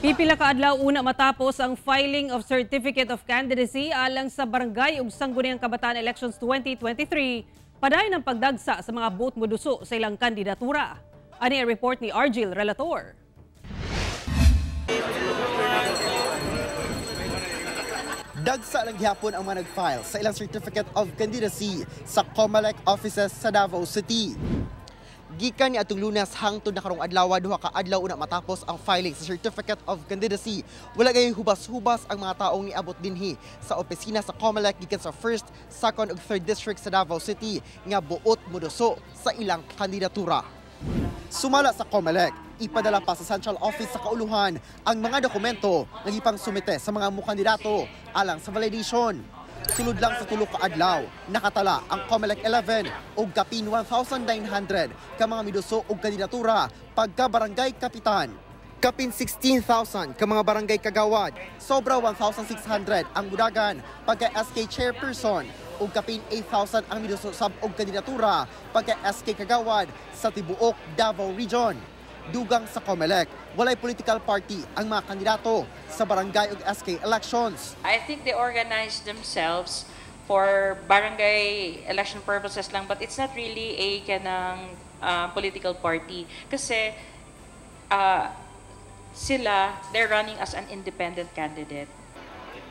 Pipila ka adlaw una matapos ang filing of Certificate of Candidacy alang sa Barangay ug Sangguniang Kabataan Elections 2023, padayon ang pagdagsa sa mga bote moduso sa ilang kandidatura. Ani ang report ni Argil Relator. Dagsa lang gihapon ang mga nag-file sa ilang Certificate of Candidacy sa COMELEC offices sa Davao City. Gikan ni atong Lunes hangtod na karong adlaw, duha ka adlaw una matapos ang filing sa Certificate of Candidacy. Wala gay hubas-hubas ang mga taong niabot dinhi sa opisina sa COMELEC gikan sa 1st, 2nd ug 3rd district sa Davao City nga buot moduso sa ilang kandidatura. Sumala sa COMELEC, ipadala pa sa Central Office sa Kauluhan ang mga dokumento nga gipang sumite sa mga mukandidato alang sa validation. Sulod lang sa tulo ka adlaw, nakatala ang COMELEC 11 og kapin 1,900 ka mga miduso og kandidatura pagka barangay kapitan. Kapin 16,000 ka mga barangay kagawad, sobra 1,600 ang budagan pagka SK chairperson ug kapin 8,000 ang miduso sab og kandidatura pagka SK kagawad sa tibuok Davao Region. Dugang sa COMELEC, walay political party ang mga kandidato sa barangay ug SK elections. I think they organize themselves for barangay election purposes lang, but it's not really a kanang political party kasi they're running as an independent candidate.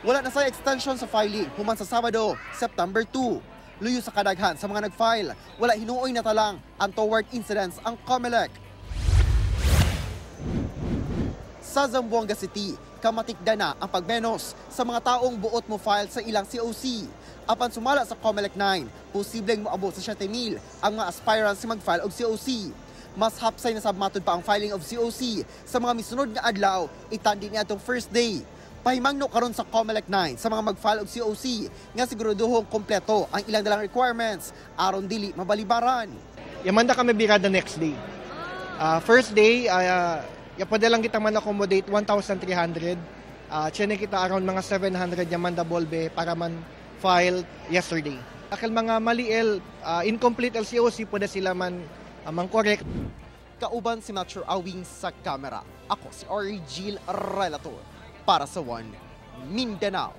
Wala na sa extension sa filing human sa Sabado, September 2. Luyo sa kadaghan sa mga nag-file, wala hinuoy na talang untoward incidents ang COMELEC. Sa Zamboanga City, kamatikda na ang pagmenos sa mga taong buot mo file sa ilang COC. Apan sumala sa COMELEC 9, posibleng moabot sa 7,000 ang mga aspirants na mag-file og COC. Mas hapsay na sabmatod pa ang filing of COC sa mga misunod nga adlaw, itandi ni atong first day. Pahimangno karon sa COMELEC 9 sa mga mag-file og COC nga siguraduhong kompleto ang ilang dalang requirements aron dili mabalibaran. Yamanda kami birada next day. First day, pwede lang kita man accommodate 1,300. Tiyan kita around mga 700 Yamanda Bolbe para man file yesterday. Akal mga maliel, incomplete LCOC, pwede sila man correct. Kauban si Metro Awing sa kamera. Ako si Argil Relator para sa One Mindanao.